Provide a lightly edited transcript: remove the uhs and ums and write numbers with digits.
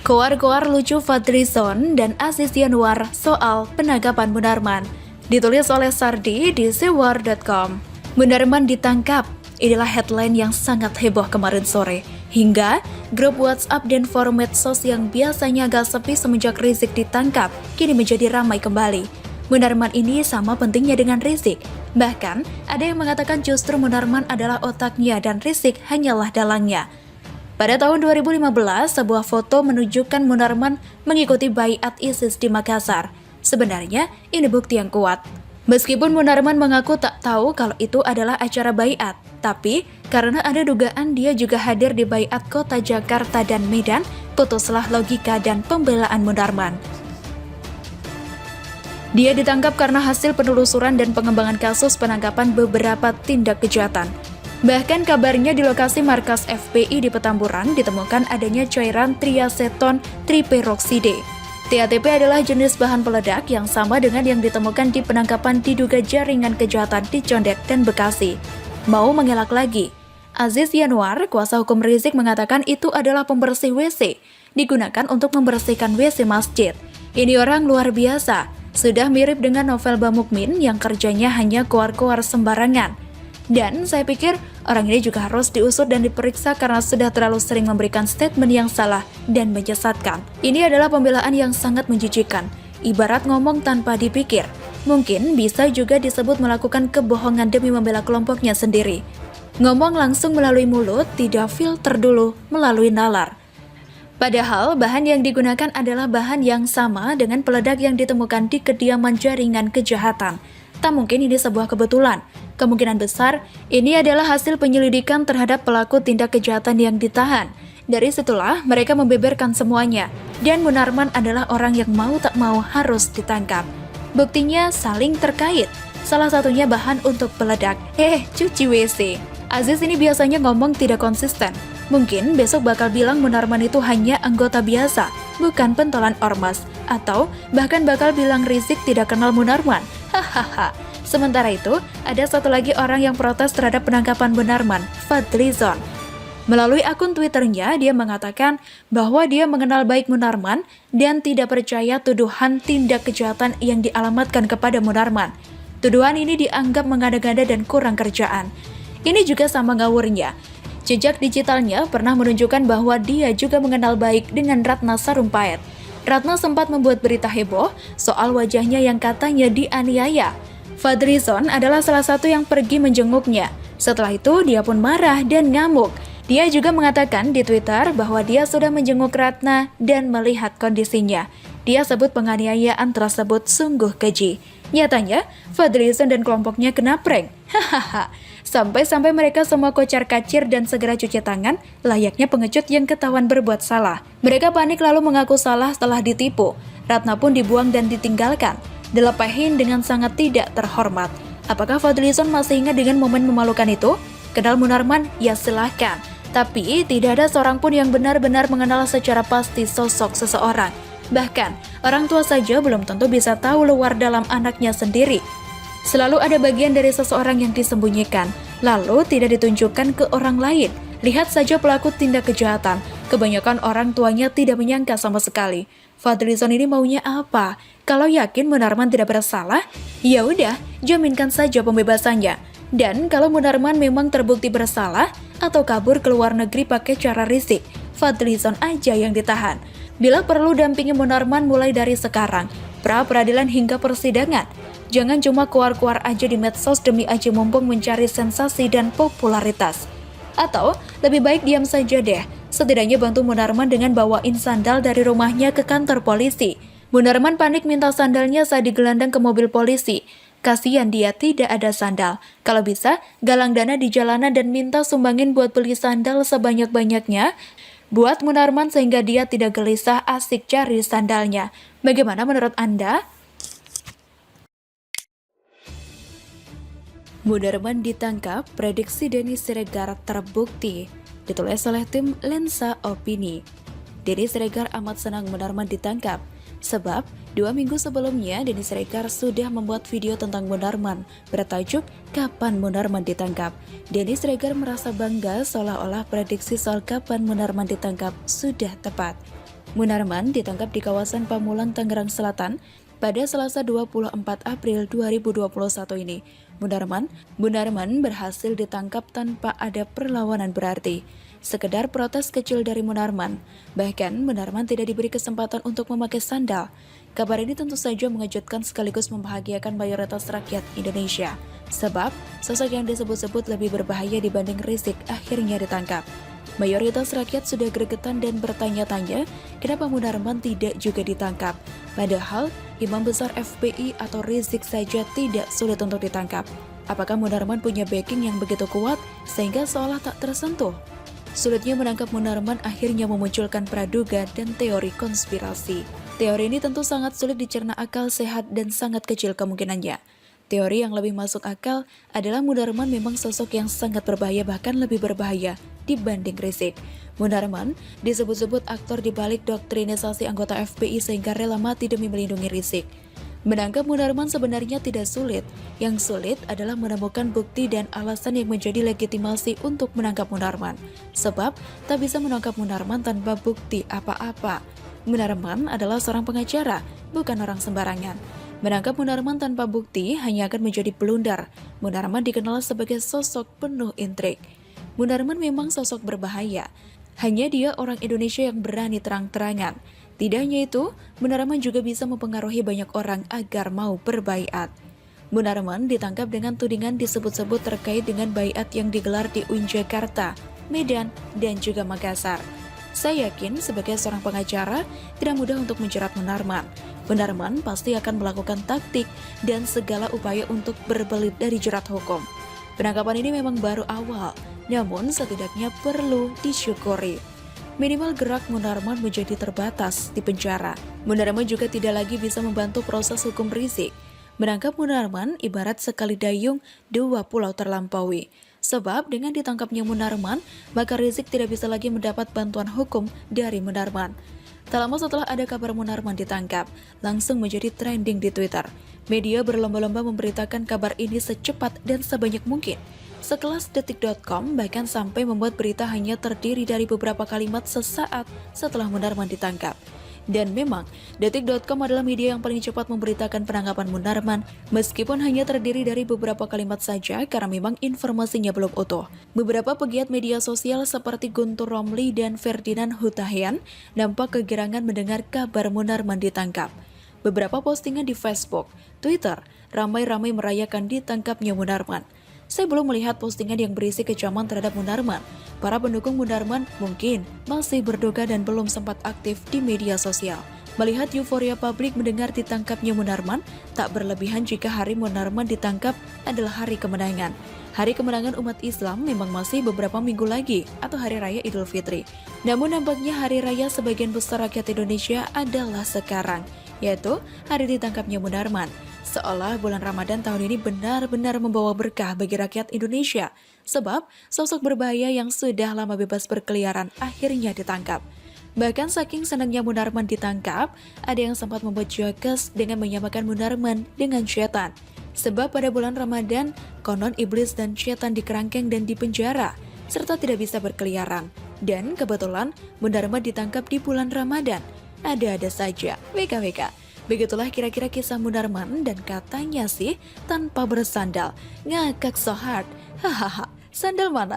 Koar-koar lucu Fadlizon dan Aziz Yanuar soal penangkapan Munarman. Ditulis oleh Sardi di sewar.com. Munarman ditangkap. Inilah headline yang sangat heboh kemarin sore. Hingga grup WhatsApp dan forum medsos yang biasanya agak sepi semenjak Rizik ditangkap, kini menjadi ramai kembali. Munarman ini sama pentingnya dengan Rizik. Bahkan, ada yang mengatakan justru Munarman adalah otaknya dan Rizik hanyalah dalangnya. Pada tahun 2015, sebuah foto menunjukkan Munarman mengikuti baiat ISIS di Makassar. Sebenarnya, ini bukti yang kuat. Meskipun Munarman mengaku tak tahu kalau itu adalah acara baiat, tapi karena ada dugaan dia juga hadir di baiat kota Jakarta dan Medan, putuslah logika dan pembelaan Munarman. Dia ditangkap karena hasil penelusuran dan pengembangan kasus penangkapan beberapa tindak kejahatan. Bahkan kabarnya di lokasi markas FPI di Petamburan ditemukan adanya cairan triaceton triperokside. TATP adalah jenis bahan peledak yang sama dengan yang ditemukan di penangkapan diduga jaringan kejahatan di Condet dan Bekasi. Mau mengelak lagi? Aziz Yanuar, kuasa hukum Rizik, mengatakan itu adalah pembersih WC, digunakan untuk membersihkan WC masjid. Ini orang luar biasa, sudah mirip dengan Novel Bamukmin yang kerjanya hanya koar-koar sembarangan. Dan saya pikir orang ini juga harus diusut dan diperiksa karena sudah terlalu sering memberikan statement yang salah dan menyesatkan. Ini adalah pembelaan yang sangat menjijikan, ibarat ngomong tanpa dipikir. Mungkin bisa juga disebut melakukan kebohongan demi membela kelompoknya sendiri. Ngomong langsung melalui mulut, tidak filter dulu melalui nalar. Padahal bahan yang digunakan adalah bahan yang sama dengan peledak yang ditemukan di kediaman jaringan kejahatan. Tak mungkin ini sebuah kebetulan. Kemungkinan besar, ini adalah hasil penyelidikan terhadap pelaku tindak kejahatan yang ditahan. Dari situlah mereka membeberkan semuanya. Dan Munarman adalah orang yang mau tak mau harus ditangkap. Buktinya saling terkait. Salah satunya bahan untuk peledak. Cuci WC. Aziz ini biasanya ngomong tidak konsisten. Mungkin besok bakal bilang Munarman itu hanya anggota biasa, bukan pentolan ormas. Atau bahkan bakal bilang Rizik tidak kenal Munarman. Hahaha. Sementara itu, ada satu lagi orang yang protes terhadap penangkapan Munarman, Fadlizon. Melalui akun Twitternya, dia mengatakan bahwa dia mengenal baik Munarman dan tidak percaya tuduhan tindak kejahatan yang dialamatkan kepada Munarman. Tuduhan ini dianggap mengada-ngada dan kurang kerjaan. Ini juga sama ngawurnya. Jejak digitalnya pernah menunjukkan bahwa dia juga mengenal baik dengan Ratna Sarumpait. Ratna sempat membuat berita heboh soal wajahnya yang katanya dianiaya. Fadlizon adalah salah satu yang pergi menjenguknya. Setelah itu, dia pun marah dan ngamuk. Dia juga mengatakan di Twitter bahwa dia sudah menjenguk Ratna dan melihat kondisinya. Dia sebut penganiayaan tersebut sungguh keji. Nyatanya, Fadlizon dan kelompoknya kena prank. Hahaha. Sampai-sampai mereka semua kocar-kacir dan segera cuci tangan, layaknya pengecut yang ketahuan berbuat salah. Mereka panik lalu mengaku salah setelah ditipu. Ratna pun dibuang dan ditinggalkan, dilepehin dengan sangat tidak terhormat. Apakah Fadlizon masih ingat dengan momen memalukan itu? Kenal Munarman? Ya silahkan. Tapi tidak ada seorang pun yang benar-benar mengenal secara pasti sosok seseorang. Bahkan, orang tua saja belum tentu bisa tahu luar dalam anaknya sendiri. Selalu ada bagian dari seseorang yang disembunyikan, lalu tidak ditunjukkan ke orang lain. Lihat saja pelaku tindak kejahatan. Kebanyakan orang tuanya tidak menyangka sama sekali. Fadlizon ini maunya apa? Kalau yakin Munarman tidak bersalah, ya udah, jaminkan saja pembebasannya. Dan kalau Munarman memang terbukti bersalah atau kabur ke luar negeri pakai cara Rizik, Fadlizon aja yang ditahan. Bila perlu dampingi Munarman mulai dari sekarang, pra-peradilan hingga persidangan. Jangan cuma keluar-keluar aja di medsos demi aja mumpung mencari sensasi dan popularitas. Atau lebih baik diam saja deh, setidaknya bantu Munarman dengan bawain sandal dari rumahnya ke kantor polisi. Munarman panik minta sandalnya saat digelandang ke mobil polisi. Kasihan dia tidak ada sandal. Kalau bisa, galang dana di jalanan dan minta sumbangin buat beli sandal sebanyak-banyaknya buat Munarman sehingga dia tidak gelisah asik cari sandalnya. Bagaimana menurut Anda? Munarman ditangkap, prediksi Denny Siregar terbukti. Ditulis oleh tim Lensa Opini. Denny Siregar amat senang Munarman ditangkap. Sebab, 2 minggu sebelumnya Denny Siregar sudah membuat video tentang Munarman bertajuk Kapan Munarman Ditangkap. Denny Siregar merasa bangga seolah-olah prediksi soal kapan Munarman ditangkap sudah tepat. Munarman ditangkap di kawasan Pamulang, Tangerang Selatan pada Selasa 24 April 2021 ini. Munarman berhasil ditangkap tanpa ada perlawanan berarti. Sekedar protes kecil dari Munarman. Bahkan Munarman tidak diberi kesempatan untuk memakai sandal. Kabar ini tentu saja mengejutkan sekaligus membahagiakan mayoritas rakyat Indonesia. Sebab sosok yang disebut-sebut lebih berbahaya dibanding Rizik akhirnya ditangkap. Mayoritas rakyat sudah gregetan dan bertanya-tanya kenapa Munarman tidak juga ditangkap. Padahal Imam Besar FPI atau Rizik saja tidak sulit untuk ditangkap. Apakah Munarman punya backing yang begitu kuat sehingga seolah tak tersentuh? Sulitnya menangkap Munarman akhirnya memunculkan praduga dan teori konspirasi. Teori ini tentu sangat sulit dicerna akal sehat dan sangat kecil kemungkinannya. Teori yang lebih masuk akal adalah Munarman memang sosok yang sangat berbahaya, bahkan lebih berbahaya dibanding Rizik. Munarman disebut-sebut aktor di balik doktrinisasi anggota FPI sehingga rela mati demi melindungi Rizik. Menangkap Munarman sebenarnya tidak sulit. Yang sulit adalah menemukan bukti dan alasan yang menjadi legitimasi untuk menangkap Munarman. Sebab tak bisa menangkap Munarman tanpa bukti apa-apa. Munarman adalah seorang pengacara, bukan orang sembarangan. Menangkap Munarman tanpa bukti hanya akan menjadi blunder. Munarman dikenal sebagai sosok penuh intrik. Munarman memang sosok berbahaya. Hanya dia orang Indonesia yang berani terang-terangan. Tidak hanya itu, Munarman juga bisa mempengaruhi banyak orang agar mau berbaiat. Munarman ditangkap dengan tudingan disebut-sebut terkait dengan baiat yang digelar di UIN Jakarta, Medan, dan juga Makassar. Saya yakin sebagai seorang pengacara tidak mudah untuk menjerat Munarman. Munarman pasti akan melakukan taktik dan segala upaya untuk berbelit dari jerat hukum. Penangkapan ini memang baru awal, namun setidaknya perlu disyukuri. Minimal gerak Munarman menjadi terbatas di penjara. Munarman juga tidak lagi bisa membantu proses hukum Rizik. Menangkap Munarman ibarat sekali dayung, dua pulau terlampaui. Sebab dengan ditangkapnya Munarman, maka Rizik tidak bisa lagi mendapat bantuan hukum dari Munarman. Tak lama setelah ada kabar Munarman ditangkap, langsung menjadi trending di Twitter. Media berlomba-lomba memberitakan kabar ini secepat dan sebanyak mungkin. Sekelas Detik.com bahkan sampai membuat berita hanya terdiri dari beberapa kalimat sesaat setelah Munarman ditangkap. Dan memang, Detik.com adalah media yang paling cepat memberitakan penangkapan Munarman, meskipun hanya terdiri dari beberapa kalimat saja karena memang informasinya belum utuh. Beberapa pegiat media sosial seperti Guntur Romli dan Ferdinand Hutahian nampak kegirangan mendengar kabar Munarman ditangkap. Beberapa postingan di Facebook, Twitter, ramai-ramai merayakan ditangkapnya Munarman. Saya belum melihat postingan yang berisi kecaman terhadap Munarman. Para pendukung Munarman mungkin masih berduka dan belum sempat aktif di media sosial. Melihat euforia publik mendengar ditangkapnya Munarman, tak berlebihan jika hari Munarman ditangkap adalah hari kemenangan. Hari kemenangan umat Islam memang masih beberapa minggu lagi atau Hari Raya Idul Fitri. Namun nampaknya hari raya sebagian besar rakyat Indonesia adalah sekarang, yaitu hari ditangkapnya Munarman. Seolah bulan Ramadan tahun ini benar-benar membawa berkah bagi rakyat Indonesia. Sebab sosok berbahaya yang sudah lama bebas berkeliaran akhirnya ditangkap. Bahkan saking senangnya Munarman ditangkap, ada yang sempat membuat jokes dengan menyamakan Munarman dengan setan. Sebab pada bulan Ramadan, konon iblis dan setan dikerangkeng dan dipenjara, serta tidak bisa berkeliaran. Dan kebetulan Munarman ditangkap di bulan Ramadan. Ada-ada saja, WKWK. Begitulah kira-kira kisah Munarman dan katanya sih tanpa bersandal. Ngakak so hard. Hahaha, sandal mana?